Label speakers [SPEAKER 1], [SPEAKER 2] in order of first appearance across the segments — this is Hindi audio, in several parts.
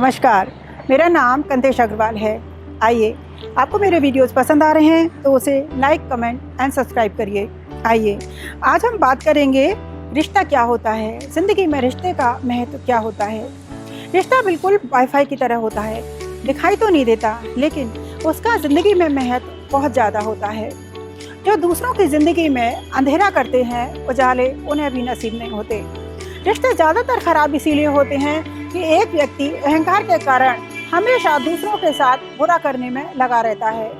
[SPEAKER 1] नमस्कार, मेरा नाम कंतेश अग्रवाल है। आइए, आपको मेरे वीडियोस पसंद आ रहे हैं तो उसे लाइक, कमेंट एंड सब्सक्राइब करिए। आइए, आज हम बात करेंगे रिश्ता क्या होता है, ज़िंदगी में रिश्ते का महत्व क्या होता है। रिश्ता बिल्कुल वाईफाई की तरह होता है, दिखाई तो नहीं देता लेकिन उसका ज़िंदगी में महत्व बहुत ज़्यादा होता है। जो दूसरों की ज़िंदगी में अंधेरा करते हैं, उजाले उन्हें भी नसीब नहीं होते। रिश्ते ज़्यादातर खराब इसीलिए होते हैं कि एक व्यक्ति अहंकार के कारण हमेशा दूसरों के साथ बुरा करने में लगा रहता है।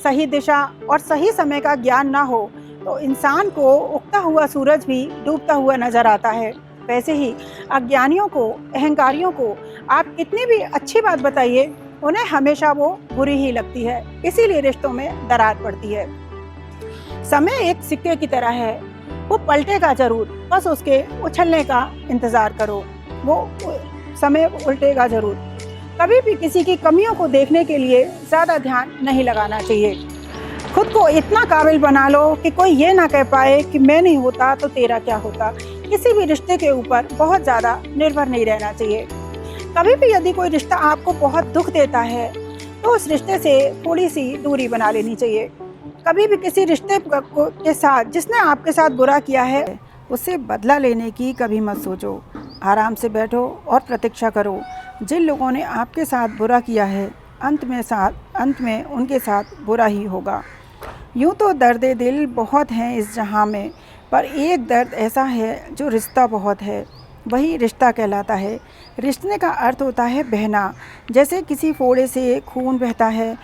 [SPEAKER 1] सही दिशा और सही समय का ज्ञान ना हो तो इंसान को उगता हुआ सूरज भी डूबता हुआ नजर आता है। वैसे ही अज्ञानियों को, अहंकारियों को आप कितनी भी अच्छी बात बताइए, उन्हें हमेशा वो बुरी ही लगती है। इसीलिए रिश्तों में दरार पड़ती है। समय एक सिक्के की तरह है, वो पलटेगा जरूर, बस उसके उछलने का इंतजार करो। वो समय उल्टेगा जरूर। कभी भी किसी की कमियों को देखने के लिए ज़्यादा ध्यान नहीं लगाना चाहिए। खुद को इतना काबिल बना लो कि कोई ये ना कह पाए कि मैं नहीं होता तो तेरा क्या होता। किसी भी रिश्ते के ऊपर बहुत ज़्यादा निर्भर नहीं रहना चाहिए। कभी भी यदि कोई रिश्ता आपको बहुत दुख देता है तो उस रिश्ते से थोड़ी सी दूरी बना लेनी चाहिए। कभी भी किसी रिश्ते के साथ जिसने आपके साथ बुरा किया है उससे बदला लेने की कभी मत सोचो। आराम से बैठो और प्रतीक्षा करो। जिन लोगों ने आपके साथ बुरा किया है अंत में उनके साथ बुरा ही होगा। यूँ तो दर्द दिल बहुत हैं इस जहां में, पर एक दर्द ऐसा है जो रिश्ता बहुत है, वही रिश्ता कहलाता है। रिश्ते का अर्थ होता है बहना। जैसे किसी फोड़े से खून बहता है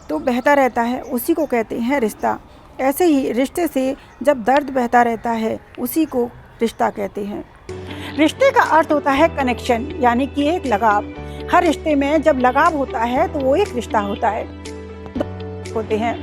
[SPEAKER 1] तो बहता रहता है, उसी को कहते हैं रिश्ता। ऐसे ही रिश्ते से जब दर्द बहता रहता है उसी को रिश्ता कहते हैं। रिश्ते का अर्थ होता है कनेक्शन, यानी कि एक लगाव। हर रिश्ते में जब लगाव होता है तो वो एक रिश्ता होता है। होते हैं,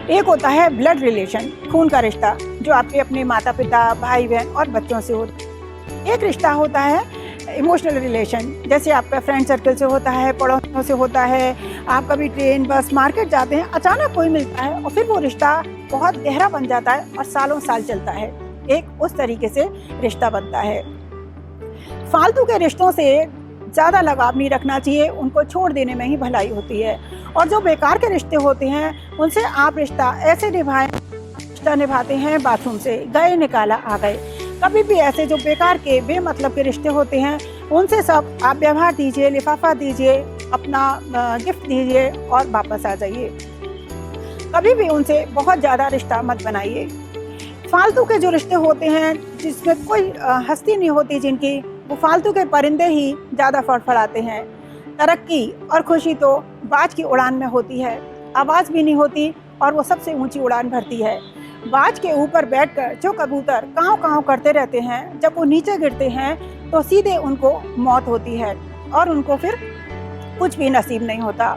[SPEAKER 1] एक होता है ब्लड रिलेशन, खून का रिश्ता, जो आपके अपने माता पिता, भाई बहन और बच्चों से होता है। एक रिश्ता होता है इमोशनल रिलेशन, जैसे आपका फ्रेंड सर्कल से होता है, पड़ोसियों से होता है। आप कभी ट्रेन, बस, मार्केट जाते हैं, अचानक कोई मिलता है और फिर वो रिश्ता बहुत गहरा बन जाता है और सालों साल चलता है। एक उस तरीके से रिश्ता बनता है। फालतू के रिश्तों से ज़्यादा लगाव नहीं रखना चाहिए, उनको छोड़ देने में ही भलाई होती है। और जो बेकार के रिश्ते होते हैं उनसे आप रिश्ता ऐसे निभाएं, रिश्ता निभाते हैं बाथरूम से, गए निकाला आ गए। कभी भी ऐसे जो बेकार के बेमतलब के रिश्ते होते हैं उनसे सब आप व्यवहार दीजिए, लिफाफा दीजिए, अपना गिफ्ट दीजिए और वापस आ जाइए। कभी भी उनसे बहुत ज़्यादा रिश्ता मत बनाइए। फालतू के जो रिश्ते होते हैं जिसमें कोई हस्ती नहीं होती जिनकी, वो फालतू के परिंदे ही ज़्यादा फड़फड़ाते हैं। तरक्की और खुशी तो बाज की उड़ान में होती है, आवाज़ भी नहीं होती और वो सबसे ऊंची उड़ान भरती है। बाज के ऊपर बैठकर जो कबूतर काँव काँव करते रहते हैं, जब वो नीचे गिरते हैं तो सीधे उनको मौत होती है और उनको फिर कुछ भी नसीब नहीं होता।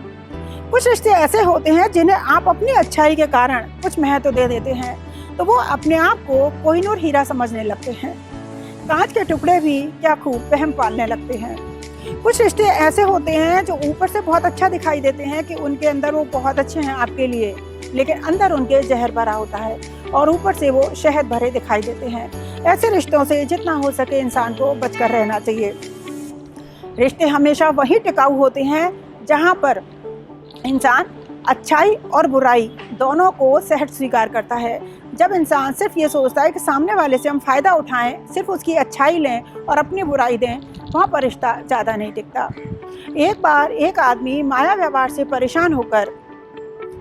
[SPEAKER 1] कुछ रिश्ते ऐसे होते हैं जिन्हें आप अपनी अच्छाई के कारण कुछ महत्व दे देते हैं तो वो अपने आप को कोहिनूर हीरा समझने लगते हैं। कांच के टुकड़े भी क्या खूब वहम पालने लगते हैं। कुछ रिश्ते ऐसे होते हैं जो ऊपर से बहुत अच्छा दिखाई देते हैं कि उनके अंदर वो बहुत अच्छे हैं आपके लिए, लेकिन अंदर उनके जहर भरा होता है और ऊपर से वो शहद भरे दिखाई देते हैं। ऐसे रिश्तों से जितना हो सके इंसान को बचकर रहना चाहिए। रिश्ते हमेशा वही टिकाऊ होते हैं जहाँ पर इंसान अच्छाई और बुराई दोनों को सहज स्वीकार करता है। जब इंसान सिर्फ ये सोचता है कि सामने वाले से हम फ़ायदा उठाएं, सिर्फ उसकी अच्छाई लें और अपनी बुराई दें, वहाँ पर रिश्ता ज़्यादा नहीं टिकता। एक बार एक आदमी माया व्यवहार से परेशान होकर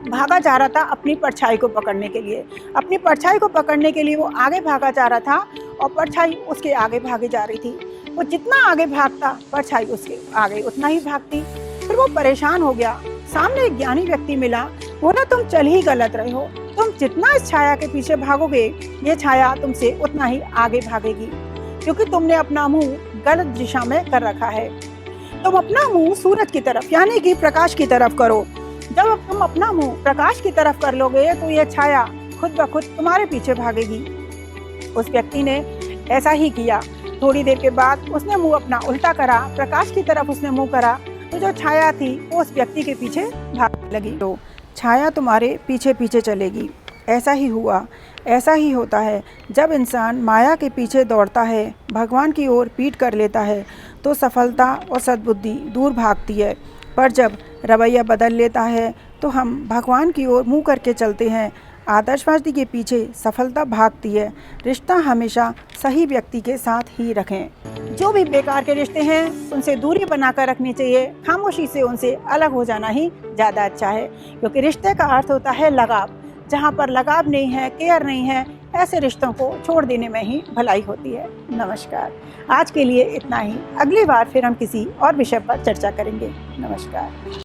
[SPEAKER 1] भागा जा रहा था अपनी परछाई को पकड़ने के लिए। अपनी परछाई को पकड़ने के लिए वो आगे भागा जा रहा था और परछाई उसके आगे भागी जा रही थी। वो जितना आगे भागता परछाई उसके आगे उतना ही भागती। फिर वो परेशान हो गया। सामने एक ज्ञानी व्यक्ति मिला, बोला तुम चल ही गलत रहे हो, तुम जितना इस छाया के पीछे भागोगे ये छाया तुमसे उतना ही आगे भागेगी, क्योंकि तुमने अपना मुंह गलत दिशा में कर रखा है। तुम अपना मुंह सूरज की तरफ यानी कि प्रकाश की तरफ करो। जब तुम अपना मुंह प्रकाश की तरफ कर लोगे तो ये छाया खुद ब खुद तुम्हारे पीछे भागेगी। उस व्यक्ति ने ऐसा ही किया। थोड़ी देर के बाद उसने मुंह अपना उल्टा करा, प्रकाश की तरफ उसने मुंह करा तो जो छाया थी वो उस व्यक्ति के पीछे भागने लगी। तो छाया तुम्हारे पीछे पीछे चलेगी। ऐसा ही हुआ, ऐसा ही होता है। जब इंसान माया के पीछे दौड़ता है, भगवान की ओर पीठ कर लेता है, तो सफलता और सद्बुद्धि दूर भागती है। पर जब रवैया बदल लेता है तो हम भगवान की ओर मुँह करके चलते हैं। आदर्शवादी के पीछे सफलता भागती है। रिश्ता हमेशा सही व्यक्ति के साथ ही रखें। जो भी बेकार के रिश्ते हैं उनसे दूरी बनाकर रखनी चाहिए। खामोशी से उनसे अलग हो जाना ही ज़्यादा अच्छा है, क्योंकि रिश्ते का अर्थ होता है लगाव। जहाँ पर लगाव नहीं है, केयर नहीं है, ऐसे रिश्तों को छोड़ देने में ही भलाई होती है। नमस्कार। आज के लिए इतना ही। अगली बार फिर हम किसी और विषय पर चर्चा करेंगे। नमस्कार।